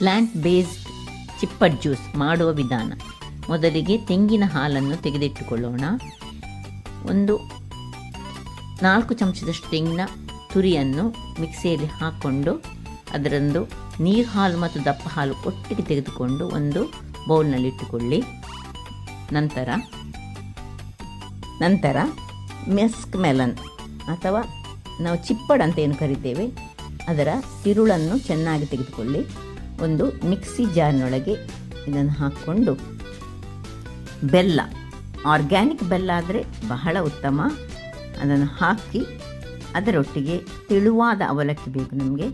Plant based ಚಿಪ್ಪಡ್ juice ಮಾಡುವ ವಿಧಾನ. ಮೊದಲಿಗೆ ತೆಂಗಿನ ಹಾಲನ್ನು ತೆಗೆದಿಟ್ಟುಕೊಳ್ಳೋಣ. ಒಂದು 4 ಚಮಚದಷ್ಟು ತೆಂಗಿನ ತುರಿಯನ್ನು ಮಿಕ್ಸಿಯಲ್ಲಿ ಹಾಕ್ಕೊಂಡು ಅದರೊಂದು ನೀರು ಹಾಲು ಮತ್ತು ದಪ್ಪ ಹಾಲು ಒಟ್ಟಿಗೆ ತೆಗೆದುಕೊಂಡು ಒಂದು ಬೌಲ್ನಲ್ಲಿಟ್ಟುಕೊಳ್ಳಿ. ನಂತರ ಮಸ್ಕ್ ಮೆಲನ್ ಅಥವಾ ನಾವು ಚಿಪ್ಪಡ್ ಅಂತ ಏನು ಕರಿತೇವೆ ಅದರ ತಿರುಳನ್ನು ಚೆನ್ನಾಗಿ ತೆಗೆದುಕೊಳ್ಳಿ. ಒಂದು ಮಿಕ್ಸಿ ಜಾರ್ನೊಳಗೆ ಇದನ್ನು ಹಾಕ್ಕೊಂಡು ಬೆಲ್ಲ, ಆರ್ಗ್ಯಾನಿಕ್ ಬೆಲ್ಲ ಆದರೆ ಬಹಳ ಉತ್ತಮ, ಅದನ್ನು ಹಾಕಿ ಅದರೊಟ್ಟಿಗೆ ತೆಳುವಾದ ಅವಲಕ್ಕಿ ಬೇಕು ನಮಗೆ.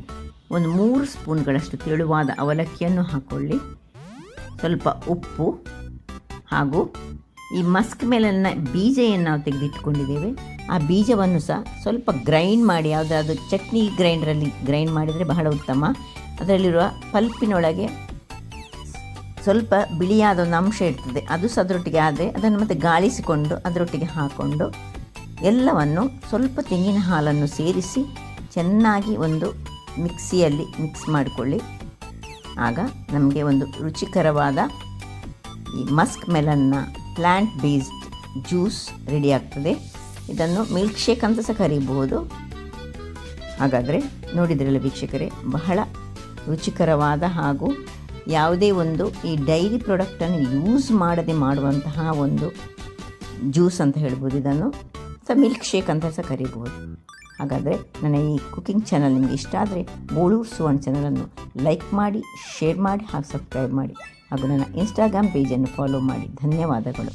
ಒಂದು 3 ಸ್ಪೂನ್ಗಳಷ್ಟು ತೆಳುವಾದ ಅವಲಕ್ಕಿಯನ್ನು ಹಾಕ್ಕೊಳ್ಳಿ. ಸ್ವಲ್ಪ ಉಪ್ಪು ಹಾಗೂ ಈ ಮಸ್ಕ್ ಮೆಲನ್ನ ಬೀಜ ಏನು ನಾವು ತೆಗೆದಿಟ್ಕೊಂಡಿದ್ದೇವೆ ಆ ಬೀಜವನ್ನು ಸಹ ಸ್ವಲ್ಪ ಗ್ರೈಂಡ್ ಮಾಡಿ, ಯಾವುದಾದ್ರು ಚಟ್ನಿ ಗ್ರೈಂಡರಲ್ಲಿ ಗ್ರೈಂಡ್ ಮಾಡಿದರೆ ಬಹಳ ಉತ್ತಮ. ಅದರಲ್ಲಿರುವ ಪಲ್ಪಿನೊಳಗೆ ಸ್ವಲ್ಪ ಬಿಳಿಯಾದ ಒಂದು ಅಂಶ ಇರ್ತದೆ, ಅದು ಸಹ ಅದರೊಟ್ಟಿಗೆ ಆದರೆ ಅದನ್ನು ಮತ್ತೆ ಗಾಳಿಸಿಕೊಂಡು ಅದರೊಟ್ಟಿಗೆ ಹಾಕ್ಕೊಂಡು ಎಲ್ಲವನ್ನು ಸ್ವಲ್ಪ ತೆಂಗಿನ ಹಾಲನ್ನು ಸೇರಿಸಿ ಚೆನ್ನಾಗಿ ಒಂದು ಮಿಕ್ಸಿಯಲ್ಲಿ ಮಿಕ್ಸ್ ಮಾಡಿಕೊಳ್ಳಿ. ಆಗ ನಮಗೆ ಒಂದು ರುಚಿಕರವಾದ ಈ ಮಸ್ಕ್ ಮೆಲನ್ನ ಪ್ಲ್ಯಾಂಟ್ ಬೇಸ್ಡ್ ಜ್ಯೂಸ್ ರೆಡಿ ಆಗ್ತದೆ. ಇದನ್ನು ಮಿಲ್ಕ್ ಶೇಕ್ ಅಂತ ಸಹ ಕರೀಬಹುದು. ಹಾಗಾದರೆ ನೋಡಿದ್ರಲ್ಲ ವೀಕ್ಷಕರೇ, ಬಹಳ ರುಚಿಕರವಾದ ಹಾಗೂ ಯಾವುದೇ ಒಂದು ಈ ಡೈರಿ ಪ್ರಾಡಕ್ಟನ್ನು ಯೂಸ್ ಮಾಡದೆ ಮಾಡುವಂತಹ ಒಂದು ಜ್ಯೂಸ್ ಅಂತ ಹೇಳ್ಬೋದು. ಇದನ್ನು ಸಹ ಮಿಲ್ಕ್ ಶೇಕ್ ಅಂತ ಸಹ ಕರೀಬಹುದು. ಹಾಗಾದರೆ ನನ್ನ ಈ ಕುಕಿಂಗ್ ಚಾನಲ್ ನಿಮಗೆ ಇಷ್ಟ ಆದರೆ ಬೋಳೂರು ಸುವರ್ಣ ಚಾನಲನ್ನು ಲೈಕ್ ಮಾಡಿ, ಶೇರ್ ಮಾಡಿ ಹಾಗೂ ಸಬ್ಸ್ಕ್ರೈಬ್ ಮಾಡಿ ಹಾಗೂ ನನ್ನ ಇನ್ಸ್ಟಾಗ್ರಾಮ್ ಪೇಜನ್ನು ಫಾಲೋ ಮಾಡಿ. ಧನ್ಯವಾದಗಳು.